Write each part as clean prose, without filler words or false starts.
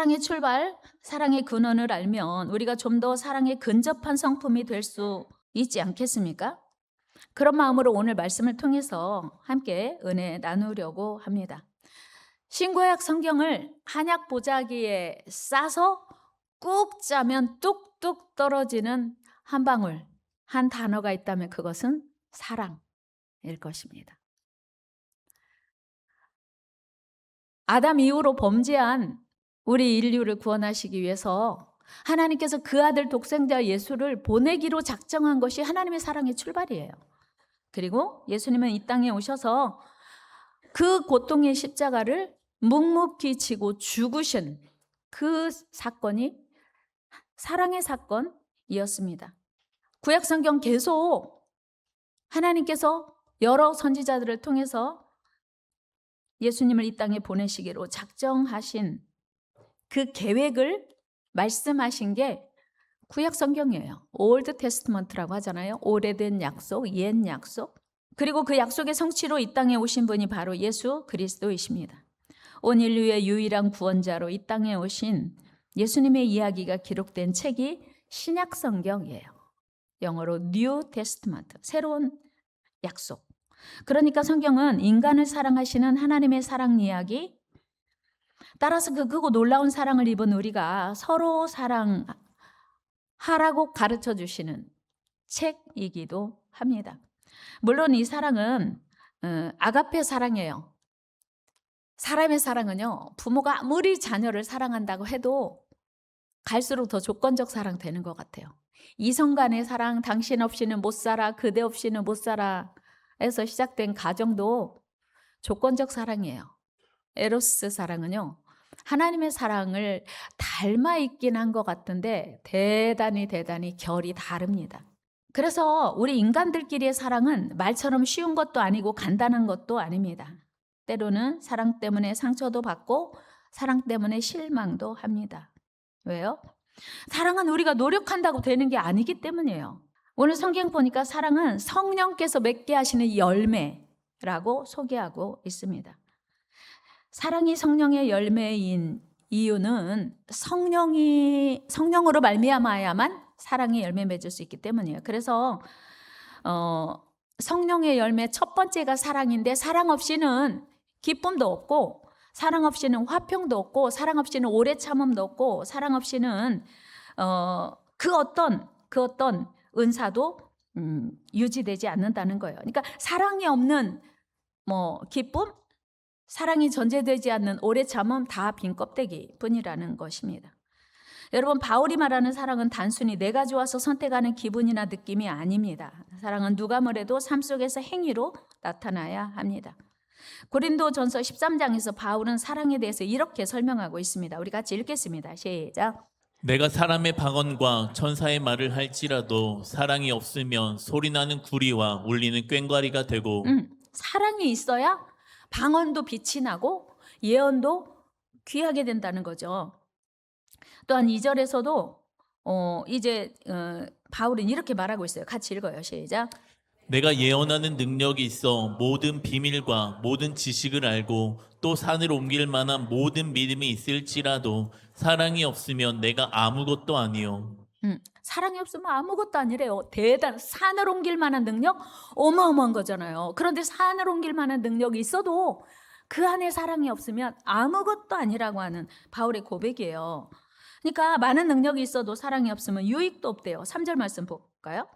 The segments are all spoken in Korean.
사랑의 출발, 사랑의 근원을 알면 우리가 좀 더 사랑에 근접한 성품이 될 수 있지 않겠습니까? 그런 마음으로 오늘 말씀을 통해서 함께 은혜 나누려고 합니다. 신구약 성경을 한약 보자기에 싸서 꾹 짜면 뚝뚝 떨어지는 한 방울, 한 단어가 있다면 그것은 사랑일 것입니다. 아담 이후로 범죄한 우리 인류를 구원하시기 위해서 하나님께서 그 아들 독생자 예수를 보내기로 작정한 것이 하나님의 사랑의 출발이에요. 그리고 예수님은 이 땅에 오셔서 그 고통의 십자가를 묵묵히 지고 죽으신 그 사건이 사랑의 사건이었습니다. 구약 성경 계속 하나님께서 여러 선지자들을 통해서 예수님을 이 땅에 보내시기로 작정하신 그 계획을 말씀하신 게 구약 성경이에요. 올드 테스트먼트라고 하잖아요. 오래된 약속, 옛 약속. 그리고 그 약속의 성취로 이 땅에 오신 분이 바로 예수 그리스도이십니다. 온 인류의 유일한 구원자로 이 땅에 오신 예수님의 이야기가 기록된 책이 신약 성경이에요. 영어로 New Testament, 새로운 약속. 그러니까 성경은 인간을 사랑하시는 하나님의 사랑 이야기, 따라서 그 크고 놀라운 사랑을 입은 우리가 서로 사랑하라고 가르쳐 주시는 책이기도 합니다. 물론 이 사랑은 아가페 사랑이에요. 사람의 사랑은요, 부모가 아무리 자녀를 사랑한다고 해도 갈수록 더 조건적 사랑 되는 것 같아요. 이성 간의 사랑, 당신 없이는 못 살아, 그대 없이는 못 살아 에서 시작된 가정도 조건적 사랑이에요. 에로스 사랑은요, 하나님의 사랑을 닮아 있긴 한 것 같은데 대단히 결이 다릅니다. 그래서 우리 인간들끼리의 사랑은 말처럼 쉬운 것도 아니고 간단한 것도 아닙니다. 때로는 사랑 때문에 상처도 받고 사랑 때문에 실망도 합니다. 왜요? 사랑은 우리가 노력한다고 되는 게 아니기 때문이에요. 오늘 성경 보니까 사랑은 성령께서 맺게 하시는 열매라고 소개하고 있습니다. 사랑이 성령의 열매인 이유는 성령으로 말미암아야만 사랑이 열매 맺을 수 있기 때문이에요. 그래서 성령의 열매 첫 번째가 사랑인데 사랑 없이는 기쁨도 없고 사랑 없이는 화평도 없고 사랑 없이는 오래 참음도 없고 사랑 없이는 그 어떤 은사도 유지되지 않는다는 거예요. 그러니까 사랑이 없는 기쁨, 사랑이 전제되지 않는 오래 참음 다 빈 껍데기 뿐이라는 것입니다. 여러분, 바울이 말하는 사랑은 단순히 내가 좋아서 선택하는 기분이나 느낌이 아닙니다. 사랑은 누가 뭐래도 삶 속에서 행위로 나타나야 합니다. 고린도전서 13장에서 바울은 사랑에 대해서 이렇게 설명하고 있습니다. 우리 같이 읽겠습니다. 시작. 내가 사람의 방언과 천사의 말을 할지라도 사랑이 없으면 소리나는 구리와 울리는 꽹과리가 되고 사랑이 있어야 방언도 빛이 나고 예언도 귀하게 된다는 거죠. 또한 2절에서도 바울은 이렇게 말하고 있어요. 같이 읽어요. 시작. 내가 예언하는 능력이 있어 모든 비밀과 모든 지식을 알고 또 산을 옮길 만한 모든 믿음이 있을지라도 사랑이 없으면 내가 아무것도 아니요. 사랑이 없으면 아무것도 아니래요. 산을 옮길 만한 능력 어마어마한 거잖아요. 그런데 산을 옮길 만한 능력이 있어도 그 안에 사랑이 없으면 아무것도 아니라고 하는 바울의 고백이에요. 그러니까 많은 능력이 있어도 사랑이 없으면 유익도 없대요. 3절 말씀 볼까요?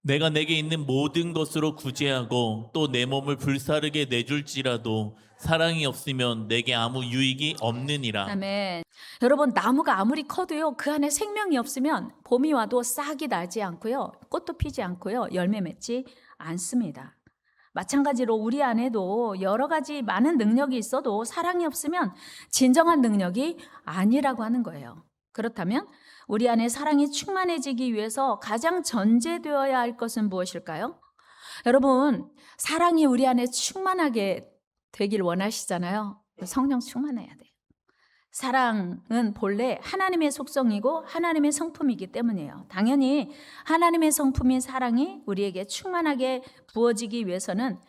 내가 내게 있는 모든 것으로 구제하고 또 내 몸을 불사르게 내줄지라도 사랑이 없으면 내게 아무 유익이 없느니라. 아멘. 여러분, 나무가 아무리 커도요, 그 안에 생명이 없으면 봄이 와도 싹이 나지 않고요, 꽃도 피지 않고요, 열매 맺지 않습니다. 마찬가지로 우리 안에도 여러 가지 많은 능력이 있어도 사랑이 없으면 진정한 능력이 아니라고 하는 거예요. 그렇다면 우리 안에 사랑이 충만해지기 위해서 가장 전제되어야 할 것은 무엇일까요? 여러분, 사랑이 우리 안에 충만하게 되길 원하시잖아요. 성령 충만해야 돼요. 사랑은 본래 하나님의 속성이고 하나님의 성품이기 때문이에요. 당연히 하나님의 성품인 사랑이 우리에게 충만하게 부어지기 위해서는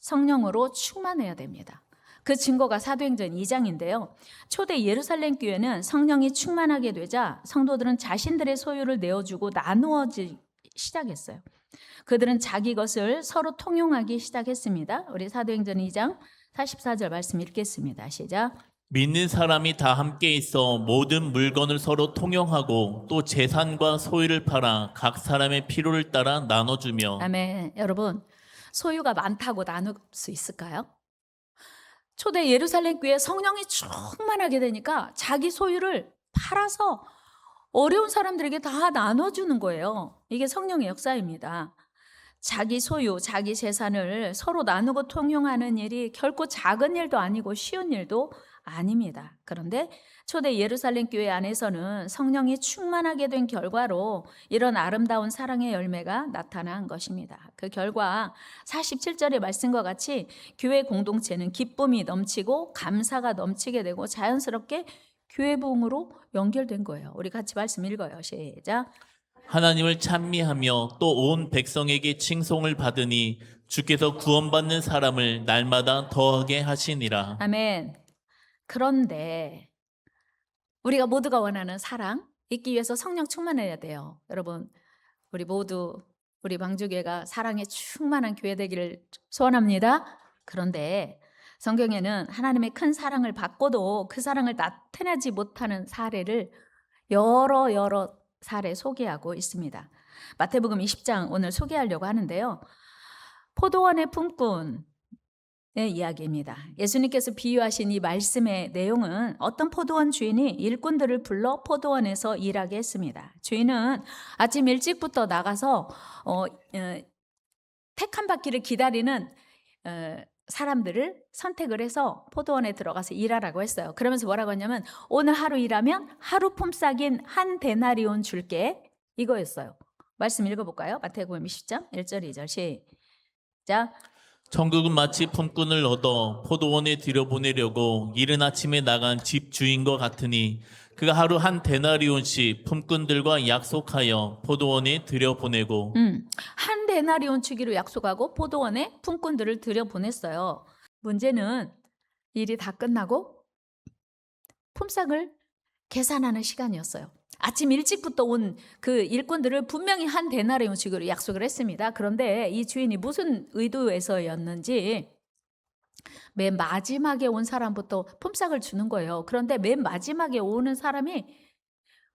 성령으로 충만해야 됩니다. 그 증거가 사도행전 2장인데요. 초대 예루살렘 교회는 성령이 충만하게 되자 성도들은 자신들의 소유를 내어주고 나누어지기 시작했어요. 그들은 자기 것을 서로 통용하기 시작했습니다. 우리 사도행전 2장 44절 말씀 읽겠습니다. 시작. 믿는 사람이 다 함께 있어 모든 물건을 서로 통용하고 또 재산과 소유를 팔아 각 사람의 필요를 따라 나눠주며. 아멘. 여러분, 소유가 많다고 나눌 수 있을까요? 초대 예루살렘 교회 성령이 충만하게 되니까 자기 소유를 팔아서 어려운 사람들에게 다 나눠주는 거예요. 이게 성령의 역사입니다. 자기 소유, 자기 재산을 서로 나누고 통용하는 일이 결코 작은 일도 아니고 쉬운 일도 아닙니다. 그런데 초대 예루살렘 교회 안에서는 성령이 충만하게 된 결과로 이런 아름다운 사랑의 열매가 나타난 것입니다. 그 결과 47절의 말씀과 같이 교회 공동체는 기쁨이 넘치고 감사가 넘치게 되고 자연스럽게 교회 부흥으로 연결된 거예요. 우리 같이 말씀 읽어요. 시작. 하나님을 찬미하며 또 온 백성에게 칭송을 받으니 주께서 구원받는 사람을 날마다 더하게 하시니라. 아멘. 그런데 우리가 모두가 원하는 사랑 있기 위해서 성령 충만해야 돼요. 여러분, 우리 모두 우리 방주교회가 사랑에 충만한 교회 되기를 소원합니다. 그런데 성경에는 하나님의 큰 사랑을 받고도 그 사랑을 나타내지 못하는 사례를 여러 사례 소개하고 있습니다. 마태복음 20장 오늘 소개하려고 하는데요. 포도원의 품꾼의 이야기입니다. 예수님께서 비유하신 이 말씀의 내용은 어떤 포도원 주인이 일꾼들을 불러 포도원에서 일하게 했습니다. 주인은 아침 일찍부터 나가서 택 한 바퀴를 기다리는 사람들을 선택을 해서 포도원에 들어가서 일하라고 했어요. 그러면서 뭐라고 했냐면 오늘 하루 일하면 하루 품삯인 한 데나리온 줄게, 이거였어요. 말씀 읽어볼까요? 마태복음 20장 1절 2절 시작. 천국은 마치 품꾼을 얻어 포도원에 들여보내려고 이른 아침에 나간 집 주인과 같으니 그가 하루 한 데나리온씩 품꾼들과 약속하여 포도원에 들여보내고. 한 데나리온 주기로 약속하고 포도원에 품꾼들을 들여보냈어요. 문제는 일이 다 끝나고 품삯을 계산하는 시간이었어요. 아침 일찍부터 온 그 일꾼들을 분명히 한 데나리온 주기로 약속을 했습니다. 그런데 이 주인이 무슨 의도에서였는지 맨 마지막에 온 사람부터 품삯을 주는 거예요. 그런데 맨 마지막에 오는 사람이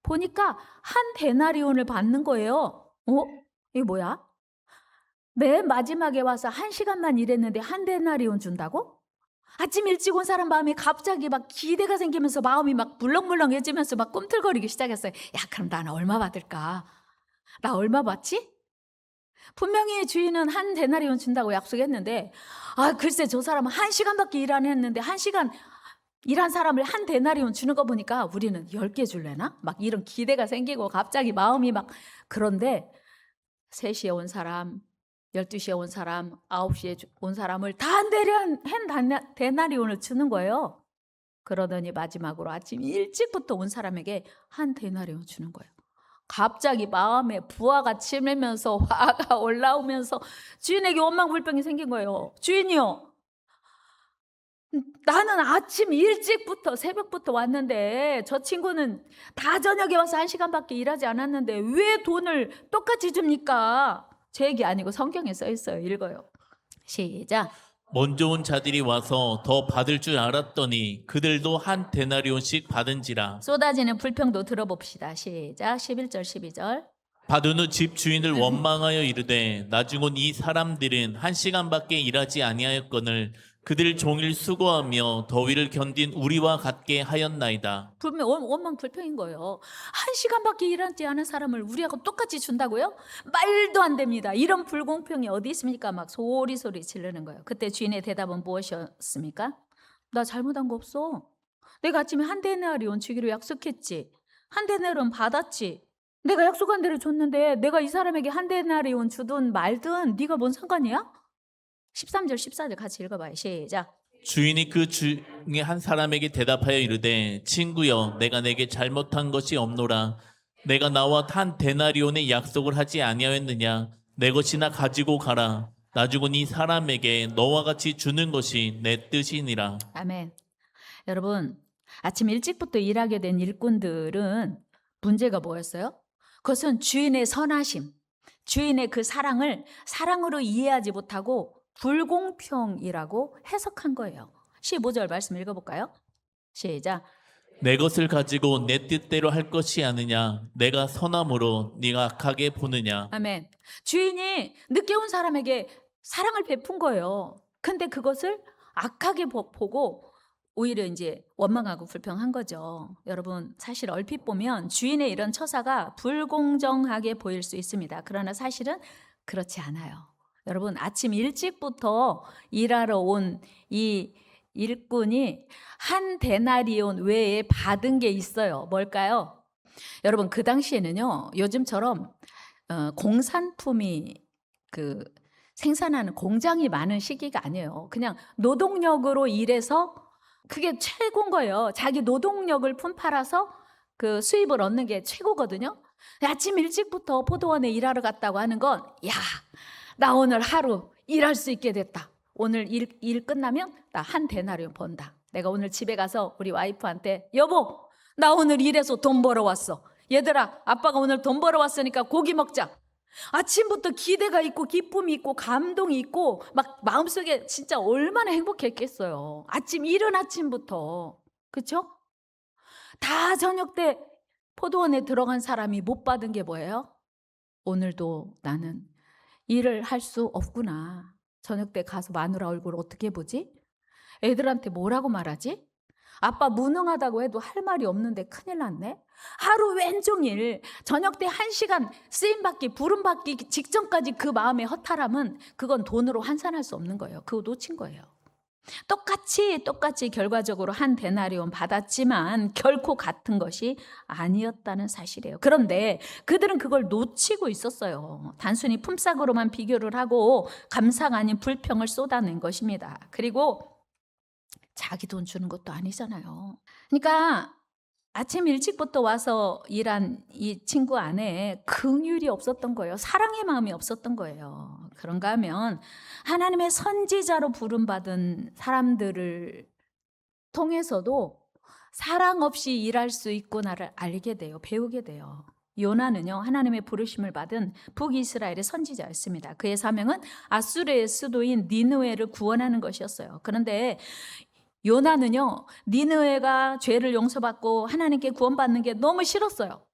보니까 한 데나리온을 받는 거예요. 이게 뭐야? 맨 마지막에 와서 1시간만 일했는데 한 데나리온 준다고? 아침 일찍 온 사람 마음에 갑자기 막 기대가 생기면서 마음이 막 물렁물렁해지면서 막 꿈틀거리기 시작했어요. 야, 그럼 나는 얼마 받을까? 나 얼마 받지? 분명히 주인은 한 데나리온 준다고 약속했는데 글쎄 저 사람은 1시간밖에 일 안 했는데 1시간 일한 사람을 한 데나리온 주는 거 보니까 우리는 10개 줄래나? 막 이런 기대가 생기고 갑자기 마음이 막. 그런데 3시에 온 사람, 12시에 온 사람, 9시에 온 사람을 다 한 데나리온을 주는 거예요. 그러더니 마지막으로 아침 일찍부터 온 사람에게 한 데나리온 주는 거예요. 갑자기 마음에 부하가 치밀면서 화가 올라오면서 주인에게 원망불평이 생긴 거예요. 주인이요, 나는 아침 일찍부터 새벽부터 왔는데 저 친구는 다 저녁에 와서 1시간밖에 일하지 않았는데 왜 돈을 똑같이 줍니까? 제 얘기 아니고 성경에 써 있어요. 읽어요. 시작. 먼저 온 자들이 와서 더 받을 줄 알았더니 그들도 한 데나리온씩 받은지라. 쏟아지는 불평도 들어봅시다. 시작. 11절 12절. 받은 후 집 주인을 원망하여 이르되 나중 온 이 사람들은 1시간밖에 일하지 아니하였거늘 그들 종일 수고하며 더위를 견딘 우리와 같게 하였나이다. 분명 원망 불평인 거예요. 1시간밖에 일하지 않은 사람을 우리하고 똑같이 준다고요? 말도 안 됩니다. 이런 불공평이 어디 있습니까? 막 소리 지르는 거예요. 그때 주인의 대답은 무엇이었습니까? 나 잘못한 거 없어. 내가 아침에 한 데나리온 주기로 약속했지. 한 데나리온 받았지. 내가 약속한 대로 줬는데 내가 이 사람에게 한 데나리온 주든 말든 네가 뭔 상관이야? 13절 14절 같이 읽어봐요. 시작. 주인이 그 중에 한 사람에게 대답하여 이르되 친구여 내가 내게 잘못한 것이 없노라. 내가 나와 한 데나리온의 약속을 하지 아니하였느냐. 내 것이나 가지고 가라. 나주곤 이 사람에게 너와 같이 주는 것이 내 뜻이니라. 아멘. 여러분, 아침 일찍부터 일하게 된 일꾼들은 문제가 뭐였어요? 그것은 주인의 선하심, 주인의 그 사랑을 사랑으로 이해하지 못하고 불공평이라고 해석한 거예요. 15절 말씀 읽어볼까요? 시작. 내 것을 가지고 내 뜻대로 할 것이 아니냐. 내가 선함으로 네가 악하게 보느냐. 아멘. 주인이 늦게 온 사람에게 사랑을 베푼 거예요. 근데 그것을 악하게 보고 오히려 이제 원망하고 불평한 거죠. 여러분, 사실 얼핏 보면 주인의 이런 처사가 불공정하게 보일 수 있습니다. 그러나 사실은 그렇지 않아요. 여러분, 아침 일찍부터 일하러 온 이 일꾼이 한 데나리온 외에 받은 게 있어요. 뭘까요? 여러분, 그 당시에는요, 요즘처럼 공산품이 그 생산하는 공장이 많은 시기가 아니에요. 그냥 노동력으로 일해서 그게 최고인 거예요. 자기 노동력을 품팔아서 그 수입을 얻는 게 최고거든요. 아침 일찍부터 포도원에 일하러 갔다고 하는 건, 야, 나 오늘 하루 일할 수 있게 됐다. 오늘 일 끝나면 나 한 데나리온 번다. 내가 오늘 집에 가서 우리 와이프한테, 여보, 나 오늘 일해서 돈 벌어왔어. 얘들아, 아빠가 오늘 돈 벌어왔으니까 고기 먹자. 아침부터 기대가 있고 기쁨이 있고 감동이 있고 막 마음속에 진짜 얼마나 행복했겠어요. 이른 아침부터. 그렇죠? 다 저녁 때 포도원에 들어간 사람이 못 받은 게 뭐예요? 오늘도 나는 일을 할 수 없구나. 저녁 때 가서 마누라 얼굴 어떻게 보지? 애들한테 뭐라고 말하지? 아빠 무능하다고 해도 할 말이 없는데 큰일 났네. 하루 왼종일 저녁 때 1시간 쓰임받기 부름받기 직전까지 그 마음의 허탈함은 그건 돈으로 환산할 수 없는 거예요. 그거 놓친 거예요. 똑같이 결과적으로 한 데나리온 받았지만 결코 같은 것이 아니었다는 사실이에요. 그런데 그들은 그걸 놓치고 있었어요. 단순히 품삯으로만 비교를 하고 감사가 아닌 불평을 쏟아낸 것입니다. 그리고 자기 돈 주는 것도 아니잖아요. 그러니까 아침 일찍부터 와서 일한 이 친구 안에 긍휼이 없었던 거예요. 사랑의 마음이 없었던 거예요. 그런가 하면 하나님의 선지자로 부름받은 사람들을 통해서도 사랑 없이 일할 수 있구나를 알게 돼요. 배우게 돼요. 요나는요, 하나님의 부르심을 받은 북이스라엘의 선지자였습니다. 그의 사명은 아수르의 수도인 니느웨를 구원하는 것이었어요. 그런데 요나는요, 니느웨가 죄를 용서받고 하나님께 구원받는 게 너무 싫었어요.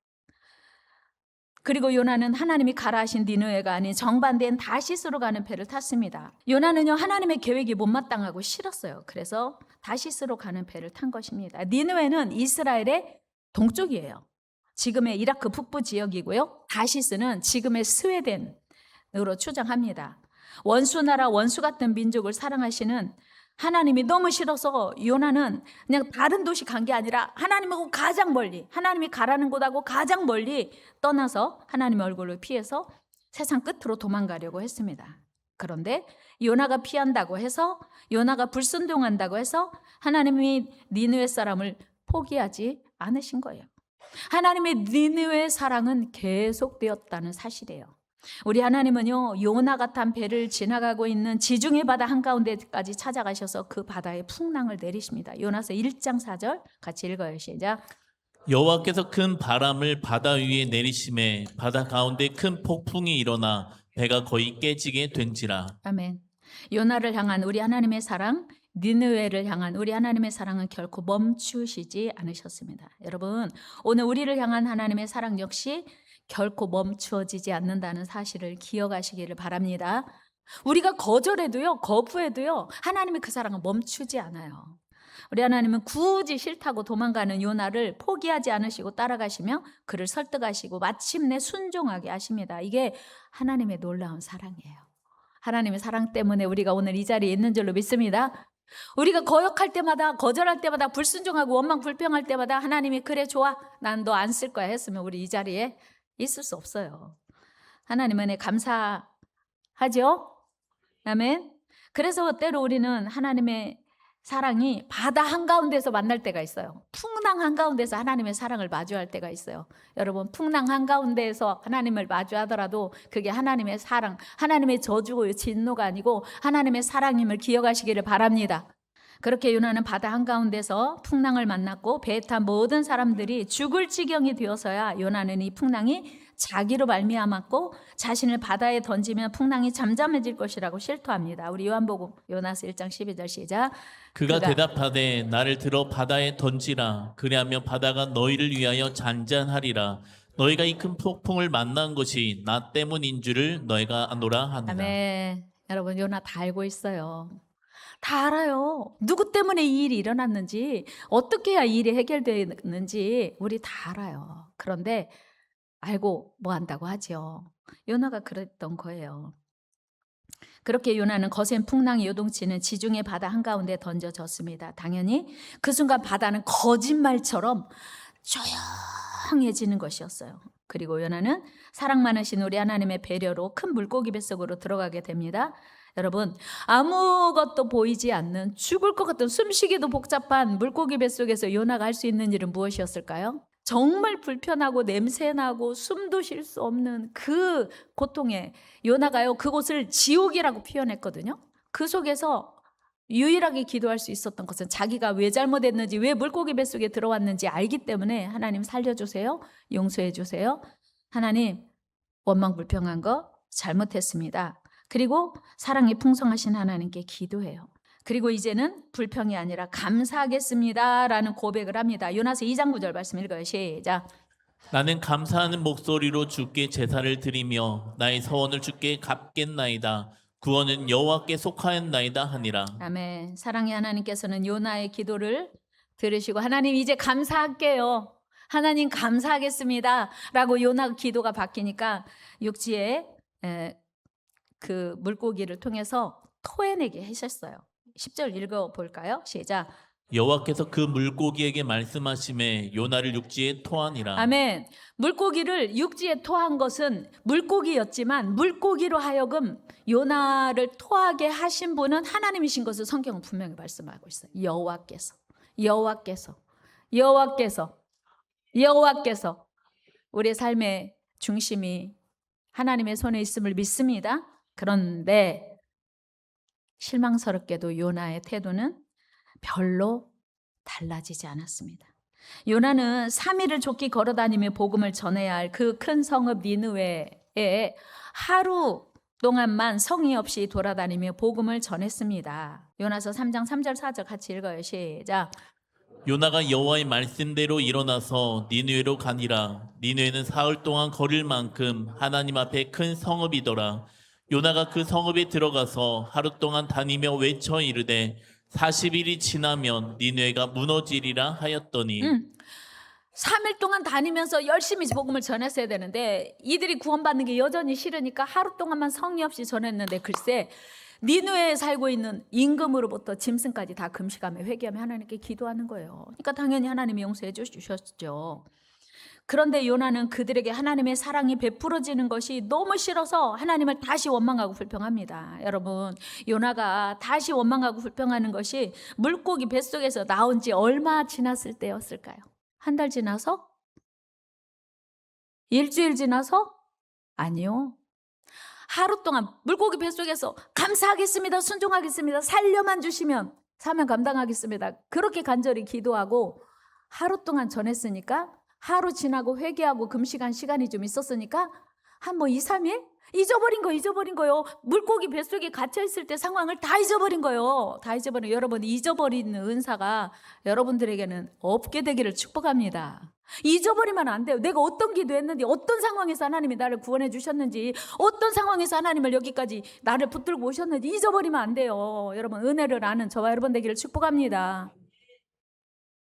그리고 요나는 하나님이 가라 하신 니느웨가 아닌 정반대인 다시스로 가는 배를 탔습니다. 요나는요, 하나님의 계획이 못마땅하고 싫었어요. 그래서 다시스로 가는 배를 탄 것입니다. 니느웨는 이스라엘의 동쪽이에요. 지금의 이라크 북부 지역이고요. 다시스는 지금의 스웨덴으로 추정합니다. 원수나라 원수 같은 민족을 사랑하시는 하나님이 너무 싫어서 요나는 그냥 다른 도시 간 게 아니라 하나님하고 가장 멀리, 하나님이 가라는 곳하고 가장 멀리 떠나서 하나님의 얼굴을 피해서 세상 끝으로 도망가려고 했습니다. 그런데 요나가 피한다고 해서, 요나가 불순종한다고 해서 하나님이 니느웨 사람을 포기하지 않으신 거예요. 하나님의 니느웨 사랑은 계속되었다는 사실이에요. 우리 하나님은요, 요나가 탄 배를 지나가고 있는 지중해 바다 한가운데까지 찾아가셔서 그 바다에 풍랑을 내리십니다. 요나서 1장 4절 같이 읽어요. 시작. 여호와께서 큰 바람을 바다 위에 내리심에 바다 가운데 큰 폭풍이 일어나 배가 거의 깨지게 된지라. 아멘. 요나를 향한 우리 하나님의 사랑, 니느웨를 향한 우리 하나님의 사랑은 결코 멈추시지 않으셨습니다. 여러분, 오늘 우리를 향한 하나님의 사랑 역시 결코 멈추어지지 않는다는 사실을 기억하시기를 바랍니다. 우리가 거절해도요, 거부해도요, 하나님의 그 사랑은 멈추지 않아요. 우리 하나님은 굳이 싫다고 도망가는 요나를 포기하지 않으시고 따라가시며 그를 설득하시고 마침내 순종하게 하십니다. 이게 하나님의 놀라운 사랑이에요. 하나님의 사랑 때문에 우리가 오늘 이 자리에 있는 줄로 믿습니다. 우리가 거역할 때마다, 거절할 때마다, 불순종하고 원망 불평할 때마다 하나님이 그래 좋아, 난 너 안 쓸 거야 했으면 우리 이 자리에 있을 수 없어요. 하나님 은혜 감사하죠? 아멘. 그래서 때로 우리는 하나님의 사랑이 바다 한가운데서 만날 때가 있어요. 풍랑 한가운데서 하나님의 사랑을 마주할 때가 있어요. 여러분, 풍랑 한가운데에서 하나님을 마주하더라도 그게 하나님의 사랑, 하나님의 저주고 진노가 아니고 하나님의 사랑임을 기억하시기를 바랍니다. 그렇게 요나는 바다 한가운데서 풍랑을 만났고 배에 탄 모든 사람들이 죽을 지경이 되어서야 요나는 이 풍랑이 자기로 말미암았고 자신을 바다에 던지면 풍랑이 잠잠해질 것이라고 실토합니다. 우리 요한복음 요나서 1장 12절 시작. 그가 대답하되 나를 들어 바다에 던지라. 그리하면 바다가 너희를 위하여 잔잔하리라. 너희가 이 큰 폭풍을 만난 것이 나 때문인 줄을 너희가 아노라 하니라. 아멘. 여러분, 요나 다 알고 있어요. 다 알아요. 누구 때문에 이 일이 일어났는지, 어떻게 해야 이 일이 해결되는지 우리 다 알아요. 그런데 알고 뭐 한다고 하죠. 요나가 그랬던 거예요. 그렇게 요나는 거센 풍랑이 요동치는 지중해 바다 한가운데 던져졌습니다. 당연히 그 순간 바다는 거짓말처럼 조용해지는 것이었어요. 그리고 요나는 사랑 많으신 우리 하나님의 배려로 큰 물고기 뱃속으로 들어가게 됩니다. 여러분, 아무것도 보이지 않는 죽을 것 같은 숨쉬기도 복잡한 물고기 뱃속에서 요나가 할 수 있는 일은 무엇이었을까요? 정말 불편하고 냄새나고 숨도 쉴 수 없는 그 고통에 요나가요, 그곳을 지옥이라고 표현했거든요. 그 속에서 유일하게 기도할 수 있었던 것은 자기가 왜 잘못했는지, 왜 물고기 뱃속에 들어왔는지 알기 때문에 하나님 살려주세요, 용서해 주세요. 하나님, 원망불평한 거 잘못했습니다. 그리고 사랑이 풍성하신 하나님께 기도해요. 그리고 이제는 불평이 아니라 감사하겠습니다 라는 고백을 합니다. 요나서 2장 9절 말씀 읽어요. 시작. 나는 감사하는 목소리로 주께 제사를 드리며 나의 서원을 주께 갚겠나이다. 구원은 여호와께 속하였나이다 하니라. 아멘. 사랑의 하나님께서는 요나의 기도를 들으시고 하나님 이제 감사할게요, 하나님 감사하겠습니다 라고 요나 기도가 바뀌니까 육지에 그 물고기를 통해서 토해내게 하셨어요. 10절 읽어볼까요? 시작. 여호와께서 그 물고기에게 말씀하심에 요나를 육지에 토하니라. 아멘. 물고기를 육지에 토한 것은 물고기였지만 물고기로 하여금 요나를 토하게 하신 분은 하나님이신 것을 성경은 분명히 말씀하고 있어요. 여호와께서 우리의 삶의 중심이 하나님의 손에 있음을 믿습니다. 그런데 실망스럽게도 요나의 태도는 별로 달라지지 않았습니다. 요나는 3일을 족기 걸어다니며 복음을 전해야 할 그 큰 성읍 니느웨에 하루 동안만 성의 없이 돌아다니며 복음을 전했습니다. 요나서 3장 3절 4절 같이 읽어요. 시작. 요나가 여호와의 말씀대로 일어나서 니느웨로 가니라. 니느웨는 사흘 동안 걸을 만큼 하나님 앞에 큰 성읍이더라. 요나가 그 성읍에 들어가서 하루 동안 다니며 외쳐 이르되 40일이 지나면 니느웨가 무너지리라 하였더니 3일 동안 다니면서 열심히 복음을 전했어야 되는데 이들이 구원받는 게 여전히 싫으니까 하루 동안만 성의 없이 전했는데 글쎄 니느웨에 살고 있는 임금으로부터 짐승까지 다 금식하며 회개하며 하나님께 기도하는 거예요. 그러니까 당연히 하나님이 용서해 주셨죠. 그런데 요나는 그들에게 하나님의 사랑이 베풀어지는 것이 너무 싫어서 하나님을 다시 원망하고 불평합니다. 여러분, 요나가 다시 원망하고 불평하는 것이 물고기 뱃속에서 나온 지 얼마 지났을 때였을까요? 한 달 지나서? 일주일 지나서? 아니요. 하루 동안 물고기 뱃속에서 감사하겠습니다, 순종하겠습니다, 살려만 주시면 사명 감당하겠습니다, 그렇게 간절히 기도하고 하루 동안 전했으니까, 하루 지나고 회개하고 금식한 시간이 좀 있었으니까 한 2, 3일? 잊어버린 거요. 물고기 뱃속에 갇혀있을 때 상황을 다 잊어버린 거요. 여러분, 잊어버리는 은사가 여러분들에게는 없게 되기를 축복합니다. 잊어버리면 안 돼요. 내가 어떤 기도했는지, 어떤 상황에서 하나님이 나를 구원해 주셨는지, 어떤 상황에서 하나님을 여기까지 나를 붙들고 오셨는지 잊어버리면 안 돼요. 여러분, 은혜를 아는 저와 여러분 되기를 축복합니다.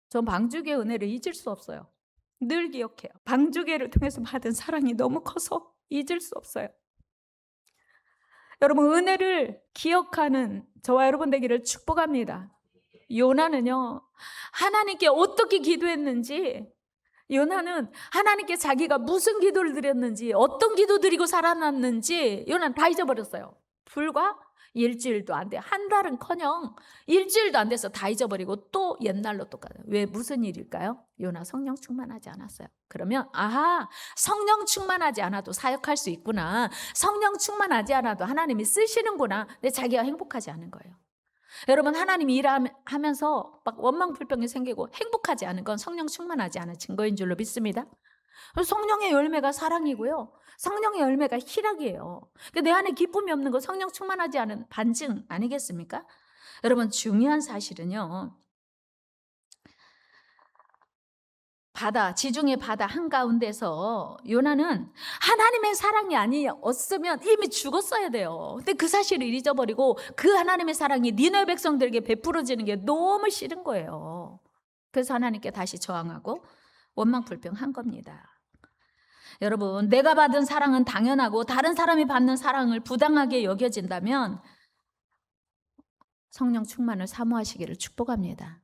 전 방주의 은혜를 잊을 수 없어요. 늘 기억해요. 방주계를 통해서 받은 사랑이 너무 커서 잊을 수 없어요. 여러분, 은혜를 기억하는 저와 여러분 되기를 축복합니다. 요나는요, 하나님께 어떻게 기도했는지, 요나는 하나님께 자기가 무슨 기도를 드렸는지, 어떤 기도 드리고 살아났는지 요나는 다 잊어버렸어요. 불과 일주일도 안 돼. 한 달은커녕 일주일도 안 돼서 다 잊어버리고 또 옛날로 똑같아요. 왜 무슨 일일까요? 요나 성령 충만하지 않았어요. 그러면 아하, 성령 충만하지 않아도 사역할 수 있구나. 성령 충만하지 않아도 하나님이 쓰시는구나. 근데 자기가 행복하지 않은 거예요. 여러분, 하나님이 일하면서 막 원망불평이 생기고 행복하지 않은 건 성령 충만하지 않은 증거인 줄로 믿습니다. 성령의 열매가 사랑이고요. 성령의 열매가 희락이에요. 내 안에 기쁨이 없는 거 성령 충만하지 않은 반증 아니겠습니까? 여러분, 중요한 사실은요. 지중해 바다 한가운데서 요나는 하나님의 사랑이 아니었으면 이미 죽었어야 돼요. 근데 그 사실을 잊어버리고 그 하나님의 사랑이 니느웨 백성들에게 베풀어지는 게 너무 싫은 거예요. 그래서 하나님께 다시 저항하고 원망불평한 겁니다. 여러분, 내가 받은 사랑은 당연하고 다른 사람이 받는 사랑을 부당하게 여겨진다면 성령 충만을 사모하시기를 축복합니다.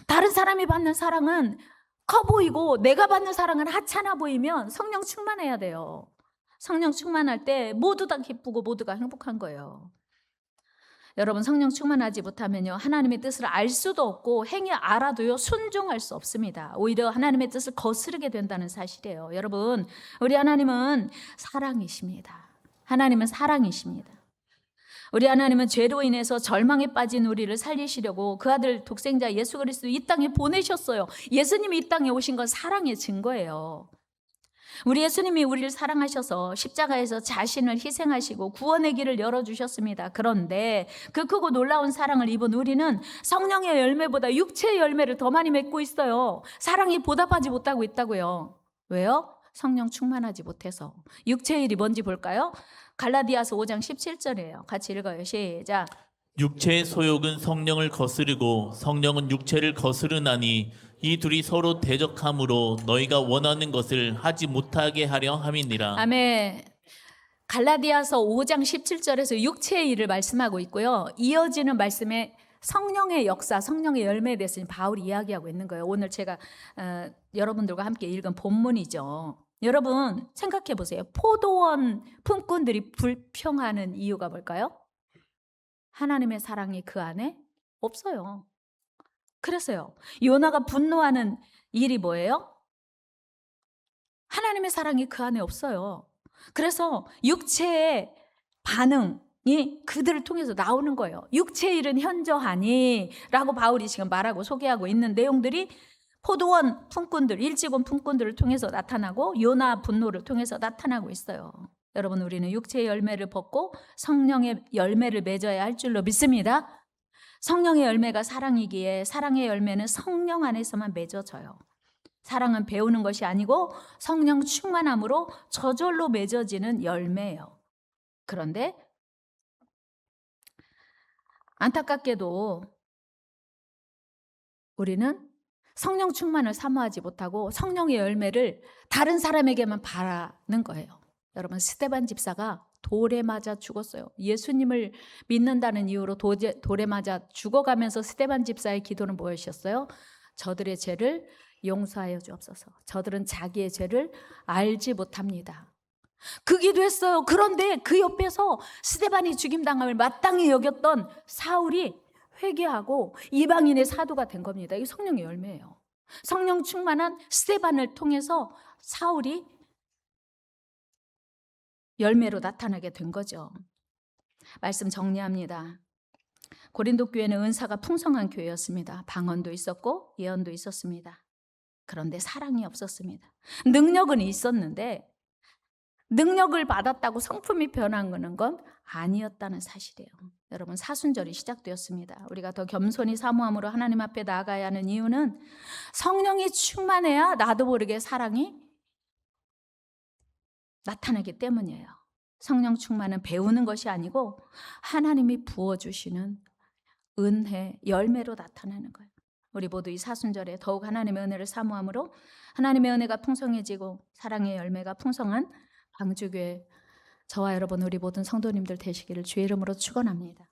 다른 사람이 받는 사랑은 커 보이고 내가 받는 사랑은 하찮아 보이면 성령 충만해야 돼요. 성령 충만할 때 모두 다 기쁘고 모두가 행복한 거예요. 여러분, 성령 충만하지 못하면요, 하나님의 뜻을 알 수도 없고 행위 알아도요 순종할 수 없습니다. 오히려 하나님의 뜻을 거스르게 된다는 사실이에요. 여러분, 우리 하나님은 사랑이십니다. 하나님은 사랑이십니다. 우리 하나님은 죄로 인해서 절망에 빠진 우리를 살리시려고 그 아들 독생자 예수 그리스도 이 땅에 보내셨어요. 예수님이 이 땅에 오신 건 사랑의 증거예요. 우리 예수님이 우리를 사랑하셔서 십자가에서 자신을 희생하시고 구원의 길을 열어주셨습니다. 그런데 그 크고 놀라운 사랑을 입은 우리는 성령의 열매보다 육체의 열매를 더 많이 맺고 있어요. 사랑이 보답하지 못하고 있다고요. 왜요? 성령 충만하지 못해서. 육체의 일이 뭔지 볼까요? 갈라디아서 5장 17절이에요. 같이 읽어요. 시작. 육체의 소욕은 성령을 거스르고 성령은 육체를 거스르나니 이 둘이 서로 대적함으로 너희가 원하는 것을 하지 못하게 하려 함이니라. 아멘. 갈라디아서 5장 17절에서 육체의 일을 말씀하고 있고요. 이어지는 말씀에 성령의 역사, 성령의 열매에 대해서 바울이 이야기하고 있는 거예요. 오늘 제가 여러분들과 함께 읽은 본문이죠. 여러분, 생각해 보세요. 포도원 품꾼들이 불평하는 이유가 뭘까요? 하나님의 사랑이 그 안에 없어요. 그래서요, 요나가 분노하는 일이 뭐예요? 하나님의 사랑이 그 안에 없어요. 그래서 육체의 반응이 그들을 통해서 나오는 거예요. 육체의 일은 현저하니 라고 바울이 지금 말하고 소개하고 있는 내용들이 포도원 품꾼들, 일찍 온 품꾼들을 통해서 나타나고 요나 분노를 통해서 나타나고 있어요. 여러분, 우리는 육체의 열매를 벗고 성령의 열매를 맺어야 할 줄로 믿습니다. 성령의 열매가 사랑이기에 사랑의 열매는 성령 안에서만 맺어져요. 사랑은 배우는 것이 아니고 성령 충만함으로 저절로 맺어지는 열매예요. 그런데 안타깝게도 우리는 성령 충만을 사모하지 못하고 성령의 열매를 다른 사람에게만 바라는 거예요. 여러분, 스데반 집사가 돌에 맞아 죽었어요. 예수님을 믿는다는 이유로 돌에 맞아 죽어가면서 스데반 집사의 기도는 무엇이었어요? 저들의 죄를 용서하여 주옵소서. 저들은 자기의 죄를 알지 못합니다. 그 기도했어요. 그런데 그 옆에서 스데반이 죽임당함을 마땅히 여겼던 사울이 회개하고 이방인의 사도가 된 겁니다. 이게 성령의 열매예요. 성령 충만한 스데반을 통해서 사울이 열매로 나타나게 된 거죠. 말씀 정리합니다. 고린도 교회는 은사가 풍성한 교회였습니다. 방언도 있었고 예언도 있었습니다. 그런데 사랑이 없었습니다. 능력은 있었는데 능력을 받았다고 성품이 변한 건 아니었다는 사실이에요. 여러분, 사순절이 시작되었습니다. 우리가 더 겸손히 사모함으로 하나님 앞에 나아가야 하는 이유는 성령이 충만해야 나도 모르게 사랑이 나타나기 때문이에요. 성령 충만은 배우는 것이 아니고 하나님이 부어주시는 은혜, 열매로 나타나는 거예요. 우리 모두 이 사순절에 더욱 하나님의 은혜를 사모함으로 하나님의 은혜가 풍성해지고 사랑의 열매가 풍성한 방주교회 저와 여러분 우리 모든 성도님들 되시기를 주의 이름으로 축원합니다.